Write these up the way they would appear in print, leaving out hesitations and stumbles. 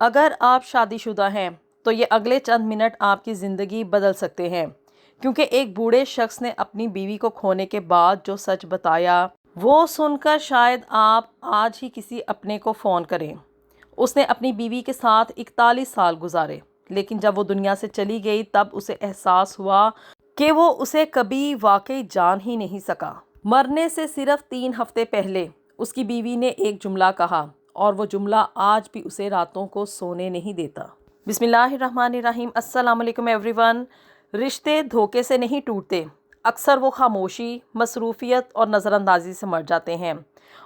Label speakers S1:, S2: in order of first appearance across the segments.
S1: اگر آپ شادی شدہ ہیں تو یہ اگلے چند منٹ آپ کی زندگی بدل سکتے ہیں، کیونکہ ایک بوڑھے شخص نے اپنی بیوی کو کھونے کے بعد جو سچ بتایا وہ سن کر شاید آپ آج ہی کسی اپنے کو فون کریں۔ اس نے اپنی بیوی کے ساتھ 41 سال گزارے، لیکن جب وہ دنیا سے چلی گئی تب اسے احساس ہوا کہ وہ اسے کبھی واقعی جان ہی نہیں سکا۔ مرنے سے صرف 3 ہفتے پہلے اس کی بیوی نے ایک جملہ کہا، اور وہ جملہ آج بھی اسے راتوں کو سونے نہیں دیتا۔ بسم اللہ الرحمن الرحیم۔ السلام علیکم ایوری ون۔ رشتے دھوکے سے نہیں ٹوٹتے، اکثر وہ خاموشی، مصروفیت اور نظر اندازی سے مر جاتے ہیں۔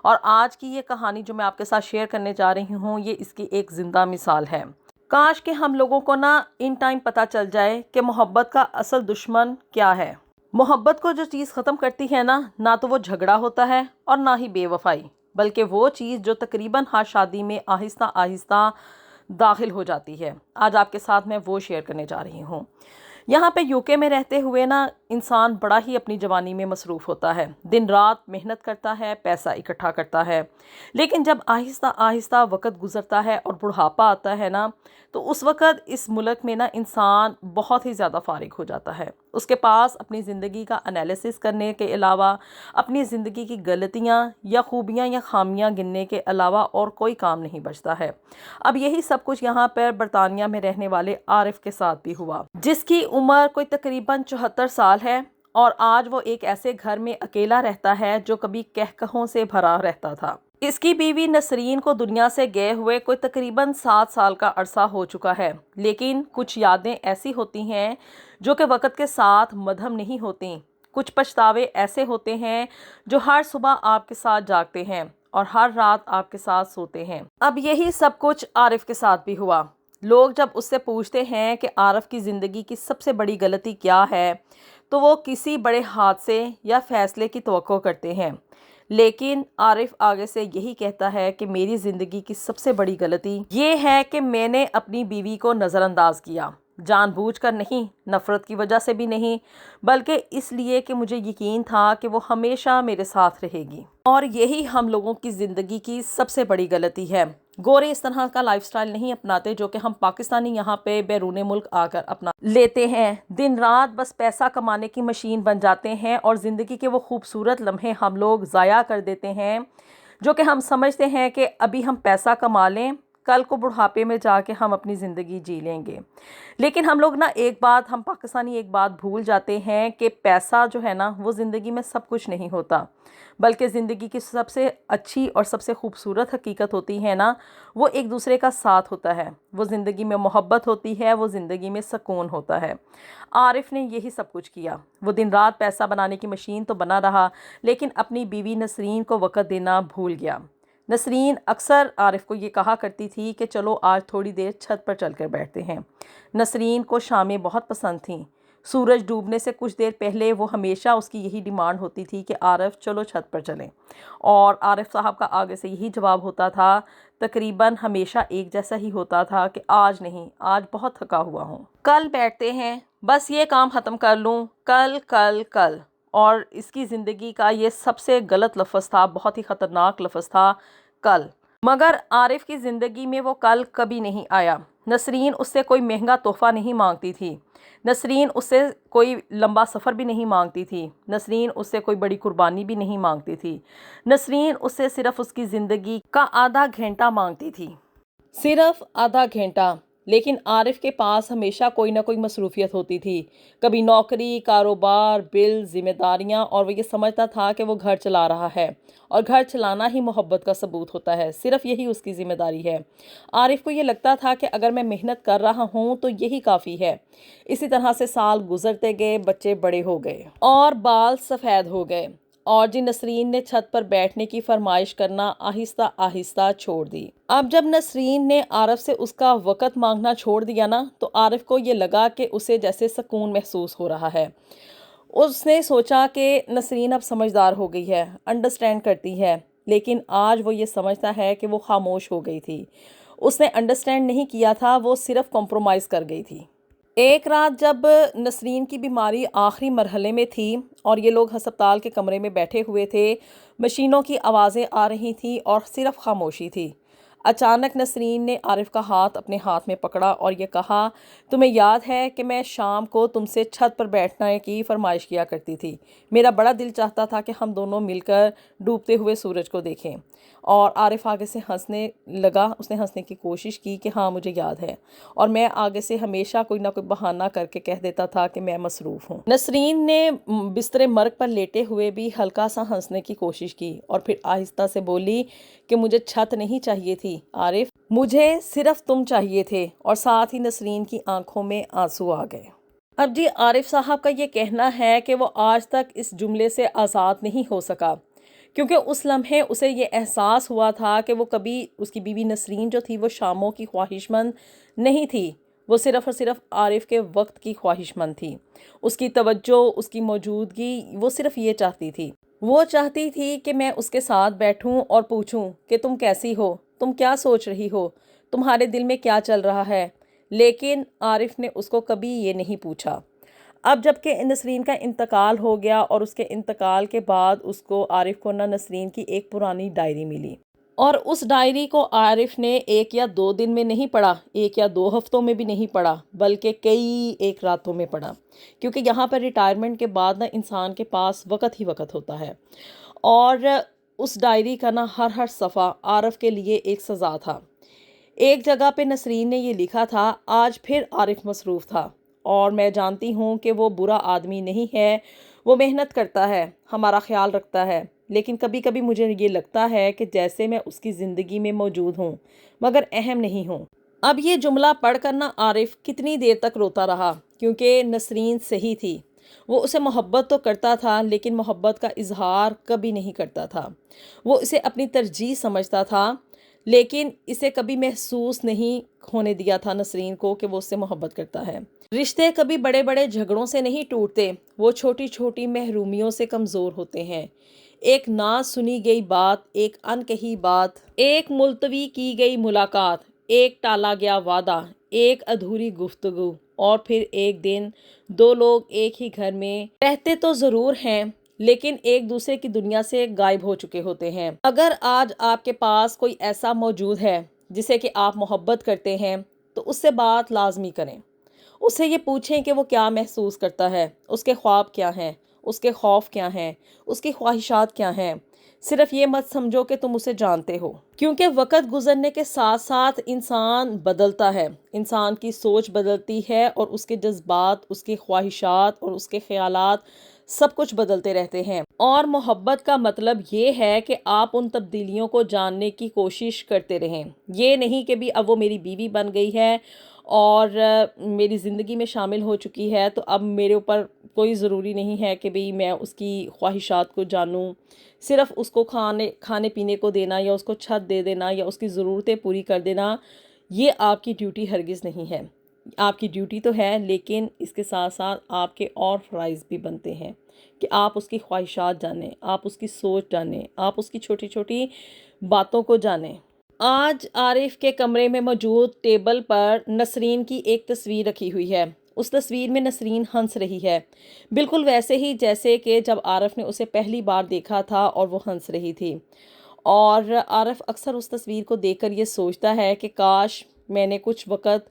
S1: اور آج کی یہ کہانی جو میں آپ کے ساتھ شیئر کرنے جا رہی ہوں، یہ اس کی ایک زندہ مثال ہے۔ کاش کہ ہم لوگوں کو ان ٹائم پتہ چل جائے کہ محبت کا اصل دشمن کیا ہے۔ محبت کو جو چیز ختم کرتی ہے نہ تو وہ جھگڑا ہوتا ہے اور نہ ہی بے وفائی، بلکہ وہ چیز جو تقریباً ہر شادی میں آہستہ آہستہ داخل ہو جاتی ہے۔ آج آپ کے ساتھ میں وہ شیئر کرنے جا رہی ہوں۔ یہاں پہ UK میں رہتے ہوئے انسان بڑا ہی اپنی جوانی میں مصروف ہوتا ہے، دن رات محنت کرتا ہے، پیسہ اکٹھا کرتا ہے، لیکن جب آہستہ آہستہ وقت گزرتا ہے اور بڑھاپا آتا ہے تو اس وقت اس ملک میں انسان بہت ہی زیادہ فارغ ہو جاتا ہے۔ اس کے پاس اپنی زندگی کا انالیسس کرنے کے علاوہ، اپنی زندگی کی غلطیاں یا خوبیاں یا خامیاں گننے کے علاوہ اور کوئی کام نہیں بچتا ہے۔ اب یہی سب کچھ یہاں پر برطانیہ میں رہنے والے عارف کے ساتھ بھی ہوا، جس کی عمر کوئی تقریباً 74 سال ہے، اور آج وہ ایک ایسے گھر میں اکیلا رہتا ہے جو کبھی کہکہوں سے بھرا رہتا تھا۔ اس کی بیوی نسرین کو دنیا سے گئے ہوئے کوئی تقریباً 7 سال کا عرصہ ہو چکا ہے، لیکن کچھ یادیں ایسی ہوتی ہیں جو کہ وقت کے ساتھ مدھم نہیں ہوتی۔ کچھ پچھتاوے ایسے ہوتے ہیں جو ہر صبح آپ کے ساتھ جاگتے ہیں اور ہر رات آپ کے ساتھ سوتے ہیں۔ اب یہی سب کچھ عارف کے ساتھ بھی ہوا۔ لوگ جب اس سے پوچھتے ہیں کہ عارف کی زندگی کی سب سے بڑی غلطی کیا ہے، تو وہ کسی بڑے حادثے یا فیصلے کی توقع کرتے ہیں، لیکن عارف آگے سے یہی کہتا ہے کہ میری زندگی کی سب سے بڑی غلطی یہ ہے کہ میں نے اپنی بیوی کو نظر انداز کیا، جان بوجھ کر نہیں، نفرت کی وجہ سے بھی نہیں، بلکہ اس لیے کہ مجھے یقین تھا کہ وہ ہمیشہ میرے ساتھ رہے گی۔ اور یہی ہم لوگوں کی زندگی کی سب سے بڑی غلطی ہے۔ گورے اس طرح کا لائف سٹائل نہیں اپناتے جو کہ ہم پاکستانی یہاں پہ بیرون ملک آ کر اپنا لیتے ہیں۔ دن رات بس پیسہ کمانے کی مشین بن جاتے ہیں، اور زندگی کے وہ خوبصورت لمحے ہم لوگ ضائع کر دیتے ہیں جو کہ ہم سمجھتے ہیں کہ ابھی ہم پیسہ کما لیں، کل کو بڑھاپے میں جا کے ہم اپنی زندگی جی لیں گے۔ لیکن ہم لوگ ہم پاکستانی ایک بات بھول جاتے ہیں کہ پیسہ جو ہے وہ زندگی میں سب کچھ نہیں ہوتا، بلکہ زندگی کی سب سے اچھی اور سب سے خوبصورت حقیقت ہوتی ہے وہ ایک دوسرے کا ساتھ ہوتا ہے، وہ زندگی میں محبت ہوتی ہے، وہ زندگی میں سکون ہوتا ہے۔ عارف نے یہی سب کچھ کیا۔ وہ دن رات پیسہ بنانے کی مشین تو بنا رہا، لیکن اپنی بیوی نسرین کو وقت دینا بھول گیا۔ نسرین اکثر عارف کو یہ کہا کرتی تھی کہ چلو آج تھوڑی دیر چھت پر چل کر بیٹھتے ہیں۔ نسرین کو شامیں بہت پسند تھیں۔ سورج ڈوبنے سے کچھ دیر پہلے وہ ہمیشہ اس کی یہی ڈیمانڈ ہوتی تھی کہ عارف چلو چھت پر چلیں، اور عارف صاحب کا آگے سے یہی جواب ہوتا تھا، تقریباً ہمیشہ ایک جیسا ہی ہوتا تھا کہ آج نہیں، آج بہت تھکا ہوا ہوں، کل بیٹھتے ہیں، بس یہ کام ختم کر لوں، کل کل کل۔ اور اس کی زندگی کا یہ سب سے غلط لفظ تھا، بہت ہی خطرناک لفظ تھا، کل۔ مگر عارف کی زندگی میں وہ کل کبھی نہیں آیا۔ نسرین اس سے کوئی مہنگا تحفہ نہیں مانگتی تھی، نسرین اس سے کوئی لمبا سفر بھی نہیں مانگتی تھی، نسرین اس سے کوئی بڑی قربانی بھی نہیں مانگتی تھی، نسرین اس سے صرف اس کی زندگی کا آدھا گھنٹہ مانگتی تھی، صرف آدھا گھنٹہ۔ لیکن عارف کے پاس ہمیشہ کوئی نہ کوئی مصروفیت ہوتی تھی، کبھی نوکری، کاروبار، بل، ذمہ داریاں، اور وہ یہ سمجھتا تھا کہ وہ گھر چلا رہا ہے، اور گھر چلانا ہی محبت کا ثبوت ہوتا ہے، صرف یہی اس کی ذمہ داری ہے۔ عارف کو یہ لگتا تھا کہ اگر میں محنت کر رہا ہوں تو یہی کافی ہے۔ اسی طرح سے سال گزرتے گئے، بچے بڑے ہو گئے اور بال سفید ہو گئے، اور نسرین نے چھت پر بیٹھنے کی فرمائش کرنا آہستہ آہستہ چھوڑ دی۔ اب جب نسرین نے عارف سے اس کا وقت مانگنا چھوڑ دیا تو عارف کو یہ لگا کہ اسے جیسے سکون محسوس ہو رہا ہے۔ اس نے سوچا کہ نسرین اب سمجھدار ہو گئی ہے، انڈرسٹینڈ کرتی ہے، لیکن آج وہ یہ سمجھتا ہے کہ وہ خاموش ہو گئی تھی۔ اس نے انڈرسٹینڈ نہیں کیا تھا، وہ صرف کمپرومائز کر گئی تھی۔ ایک رات جب نسرین کی بیماری آخری مرحلے میں تھی اور یہ لوگ ہسپتال کے کمرے میں بیٹھے ہوئے تھے، مشینوں کی آوازیں آ رہی تھیں اور صرف خاموشی تھی۔ اچانک نسرین نے عارف کا ہاتھ اپنے ہاتھ میں پکڑا اور یہ کہا، تمہیں یاد ہے کہ میں شام کو تم سے چھت پر بیٹھنے کی فرمائش کیا کرتی تھی؟ میرا بڑا دل چاہتا تھا کہ ہم دونوں مل کر ڈوبتے ہوئے سورج کو دیکھیں۔ اور عارف آگے سے ہنسنے لگا۔ اس نے ہنسنے کی کوشش کی کہ ہاں مجھے یاد ہے، اور میں آگے سے ہمیشہ کوئی نہ کوئی بہانہ کر کے کہہ دیتا تھا کہ میں مصروف ہوں۔ نسرین نے بستر مرگ پر لیٹے ہوئے بھی ہلکا سا ہنسنے کی کوشش کی اور پھر آہستہ سے بولی کہ مجھے چھت نہیں چاہیے تھی عارف، مجھے صرف تم چاہیے تھے۔ اور ساتھ ہی نسرین کی آنکھوں میں آنسو آ گئے۔ اب جی عارف صاحب کا یہ کہنا ہے کہ وہ آج تک اس جملے سے آزاد نہیں ہو سکا، کیونکہ اس لمحے اسے یہ احساس ہوا تھا کہ وہ کبھی اس کی بیوی نسرین جو تھی وہ شاموں کی خواہش مند نہیں تھی، وہ صرف اور صرف عارف کے وقت کی خواہش مند تھی۔ اس کی توجہ، اس کی موجودگی، وہ صرف یہ چاہتی تھی۔ وہ چاہتی تھی کہ میں اس کے ساتھ بیٹھوں اور پوچھوں کہ تم کیسی ہو، تم کیا سوچ رہی ہو، تمہارے دل میں کیا چل رہا ہے، لیکن عارف نے اس کو کبھی یہ نہیں پوچھا۔ اب جب کہ نسرین کا انتقال ہو گیا اور اس کے انتقال کے بعد اس کو عارف کو نسرین کی ایک پرانی ڈائری ملی، اور اس ڈائری کو عارف نے 1 یا 2 دن میں نہیں پڑھا، 1 یا 2 ہفتوں میں بھی نہیں پڑھا، بلکہ کئی ایک راتوں میں پڑھا، کیونکہ یہاں پر ریٹائرمنٹ کے بعد انسان کے پاس وقت ہی وقت ہوتا ہے۔ اور اس ڈائری کا ہر صفحہ عارف کے لیے ایک سزا تھا۔ ایک جگہ پہ نسرین نے یہ لکھا تھا، آج پھر عارف مصروف تھا، اور میں جانتی ہوں کہ وہ برا آدمی نہیں ہے، وہ محنت کرتا ہے، ہمارا خیال رکھتا ہے، لیکن کبھی کبھی مجھے یہ لگتا ہے کہ جیسے میں اس کی زندگی میں موجود ہوں مگر اہم نہیں ہوں۔ اب یہ جملہ پڑھ کر عارف کتنی دیر تک روتا رہا، کیونکہ نسرین صحیح تھی۔ وہ اسے محبت تو کرتا تھا، لیکن محبت کا اظہار کبھی نہیں کرتا تھا۔ وہ اسے اپنی ترجیح سمجھتا تھا، لیکن اسے کبھی محسوس نہیں ہونے دیا تھا نسرین کو کہ وہ اس سے محبت کرتا ہے۔ رشتے کبھی بڑے بڑے جھگڑوں سے نہیں ٹوٹتے، وہ چھوٹی چھوٹی محرومیوں سے کمزور ہوتے ہیں۔ ایک نہ سنی گئی بات، ایک انکہی بات، ایک ملتوی کی گئی ملاقات، ایک ٹالا گیا وعدہ، ایک ادھوری گفتگو، اور پھر ایک دن 2 لوگ ایک ہی گھر میں رہتے تو ضرور ہیں، لیکن ایک دوسرے کی دنیا سے غائب ہو چکے ہوتے ہیں۔ اگر آج آپ کے پاس کوئی ایسا موجود ہے جسے کہ آپ محبت کرتے ہیں، تو اس سے بات لازمی کریں۔ اس سے یہ پوچھیں کہ وہ کیا محسوس کرتا ہے، اس کے خواب کیا ہیں، اس کے خوف کیا ہیں، اس کی خواہشات کیا ہیں۔ صرف یہ مت سمجھو کہ تم اسے جانتے ہو، کیونکہ وقت گزرنے کے ساتھ ساتھ انسان بدلتا ہے، انسان کی سوچ بدلتی ہے، اور اس کے جذبات، اس کی خواہشات اور اس کے خیالات سب کچھ بدلتے رہتے ہیں۔ اور محبت کا مطلب یہ ہے کہ آپ ان تبدیلیوں کو جاننے کی کوشش کرتے رہیں۔ یہ نہیں کہ بھی اب وہ میری بیوی بن گئی ہے اور میری زندگی میں شامل ہو چکی ہے، تو اب میرے اوپر کوئی ضروری نہیں ہے کہ بھی میں اس کی خواہشات کو جانوں۔ صرف اس کو کھانے پینے کو دینا، یا اس کو چھت دے دینا، یا اس کی ضرورتیں پوری کر دینا، یہ آپ کی ڈیوٹی ہرگز نہیں ہے۔ آپ کی ڈیوٹی تو ہے، لیکن اس کے ساتھ ساتھ آپ کے اور فرائض بھی بنتے ہیں کہ آپ اس کی خواہشات جانیں، آپ اس کی سوچ جانیں، آپ اس کی چھوٹی چھوٹی باتوں کو جانیں۔ آج عارف کے کمرے میں موجود ٹیبل پر نسرین کی ایک تصویر رکھی ہوئی ہے۔ اس تصویر میں نسرین ہنس رہی ہے، بالکل ویسے ہی جیسے کہ جب عارف نے اسے پہلی بار دیکھا تھا اور وہ ہنس رہی تھی۔ اور عارف اکثر اس تصویر کو دیکھ کر یہ سوچتا ہے کہ کاش میں نے کچھ وقت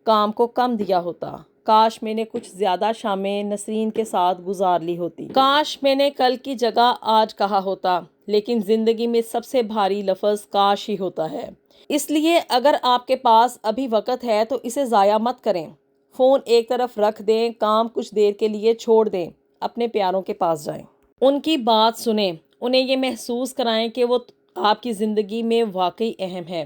S1: کام کو کم دیا ہوتا، کاش میں نے کچھ زیادہ شامیں نسرین کے ساتھ گزار لی ہوتی، کاش میں نے کل کی جگہ آج کہا ہوتا۔ لیکن زندگی میں سب سے بھاری لفظ کاش ہی ہوتا ہے۔ اس لیے اگر آپ کے پاس ابھی وقت ہے تو اسے ضائع مت کریں۔ فون ایک طرف رکھ دیں، کام کچھ دیر کے لیے چھوڑ دیں، اپنے پیاروں کے پاس جائیں، ان کی بات سنیں، انہیں یہ محسوس کرائیں کہ وہ آپ کی زندگی میں واقعی اہم ہے،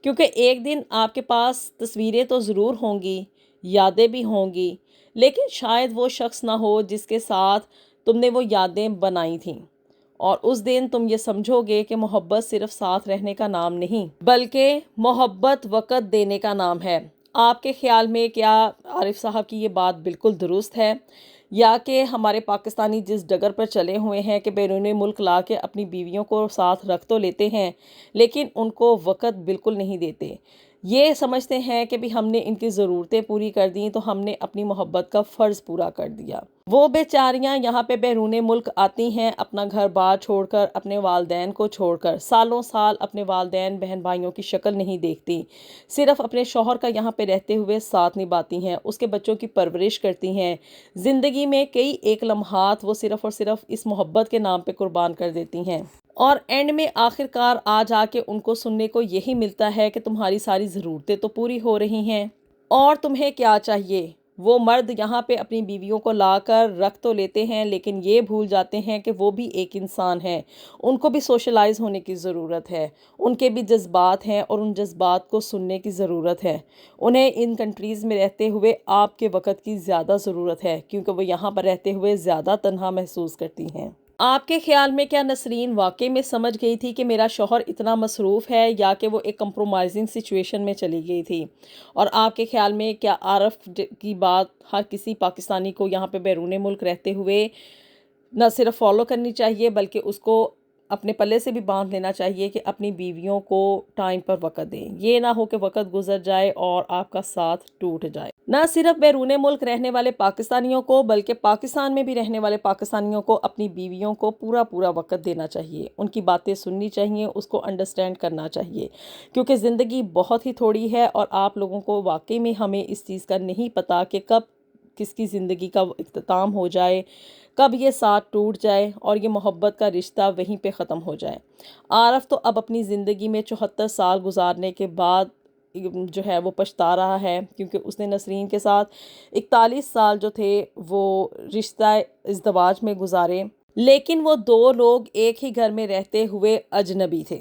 S1: کیونکہ ایک دن آپ کے پاس تصویریں تو ضرور ہوں گی، یادیں بھی ہوں گی، لیکن شاید وہ شخص نہ ہو جس کے ساتھ تم نے وہ یادیں بنائی تھیں۔ اور اس دن تم یہ سمجھو گے کہ محبت صرف ساتھ رہنے کا نام نہیں، بلکہ محبت وقت دینے کا نام ہے۔ آپ کے خیال میں کیا عارف صاحب کی یہ بات بالکل درست ہے، یا کہ ہمارے پاکستانی جس ڈگر پر چلے ہوئے ہیں کہ بیرون ملک لا کے اپنی بیویوں کو ساتھ رکھ تو لیتے ہیں، لیکن ان کو وقت بالکل نہیں دیتے؟ یہ سمجھتے ہیں کہ بھی ہم نے ان کی ضرورتیں پوری کر دیں تو ہم نے اپنی محبت کا فرض پورا کر دیا۔ وہ بیچاریاں یہاں پہ بیرون ملک آتی ہیں، اپنا گھر بار چھوڑ کر، اپنے والدین کو چھوڑ کر، سالوں سال اپنے والدین بہن بھائیوں کی شکل نہیں دیکھتی، صرف اپنے شوہر کا یہاں پہ رہتے ہوئے ساتھ نبھاتی ہیں، اس کے بچوں کی پرورش کرتی ہیں، زندگی میں کئی ایک لمحات وہ صرف اور صرف اس محبت کے نام پہ قربان کر دیتی ہیں، اور اینڈ میں آخر کار آ جا کے ان کو سننے کو یہی ملتا ہے کہ تمہاری ساری ضرورتیں تو پوری ہو رہی ہیں اور تمہیں کیا چاہیے۔ وہ مرد یہاں پہ اپنی بیویوں کو لا کر رکھ تو لیتے ہیں لیکن یہ بھول جاتے ہیں کہ وہ بھی ایک انسان ہے، ان کو بھی سوشلائز ہونے کی ضرورت ہے، ان کے بھی جذبات ہیں اور ان جذبات کو سننے کی ضرورت ہے۔ انہیں ان کنٹریز میں رہتے ہوئے آپ کے وقت کی زیادہ ضرورت ہے کیونکہ وہ یہاں پر رہتے ہوئے زیادہ تنہا محسوس کرتی ہیں۔ آپ کے خیال میں کیا نسرین واقعی میں سمجھ گئی تھی کہ میرا شوہر اتنا مصروف ہے، یا کہ وہ ایک کمپرومائزنگ سچویشن میں چلی گئی تھی؟ اور آپ کے خیال میں کیا عارف کی بات ہر کسی پاکستانی کو یہاں پہ بیرون ملک رہتے ہوئے نہ صرف فالو کرنی چاہیے بلکہ اس کو اپنے پلے سے بھی باندھ لینا چاہیے کہ اپنی بیویوں کو ٹائم پر وقت دیں، یہ نہ ہو کہ وقت گزر جائے اور آپ کا ساتھ ٹوٹ جائے؟ نہ صرف بیرون ملک رہنے والے پاکستانیوں کو بلکہ پاکستان میں بھی رہنے والے پاکستانیوں کو اپنی بیویوں کو پورا وقت دینا چاہیے، ان کی باتیں سننی چاہیے، اس کو انڈرسٹینڈ کرنا چاہیے، کیونکہ زندگی بہت ہی تھوڑی ہے اور آپ لوگوں کو واقعی میں ہمیں اس چیز کا نہیں پتہ کہ کب کس کی زندگی کا اختتام ہو جائے، کب یہ ساتھ ٹوٹ جائے اور یہ محبت کا رشتہ وہیں پہ ختم ہو جائے۔ عارف تو اب اپنی زندگی میں 74 سال گزارنے کے بعد جو ہے وہ پچھتا رہا ہے، کیونکہ اس نے نسرین کے ساتھ 41 سال جو تھے وہ رشتہ ازدواج میں گزارے، لیکن وہ دو لوگ ایک ہی گھر میں رہتے ہوئے اجنبی تھے۔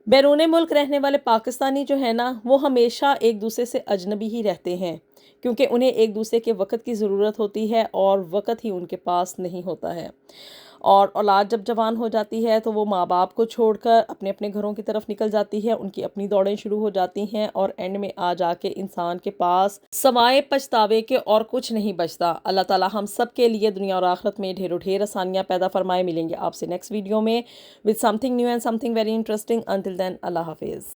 S1: بیرون ملک رہنے والے پاکستانی جو ہے نا وہ ہمیشہ ایک دوسرے سے اجنبی ہی رہتے ہیں، کیونکہ انہیں ایک دوسرے کے وقت کی ضرورت ہوتی ہے اور وقت ہی ان کے پاس نہیں ہوتا ہے، اور اولاد جب جوان ہو جاتی ہے تو وہ ماں باپ کو چھوڑ کر اپنے اپنے گھروں کی طرف نکل جاتی ہے، ان کی اپنی دوڑیں شروع ہو جاتی ہیں، اور اینڈ میں آ جا کے انسان کے پاس سوائے پچھتاوے کے اور کچھ نہیں بچتا۔ اللہ تعالی ہم سب کے لیے دنیا اور آخرت میں ڈھیر و ڈھیر آسانیاں پیدا فرمائے۔ ملیں گے آپ سے نیکسٹ ویڈیو میں with something new and something very interesting. Until then, Allah Hafiz.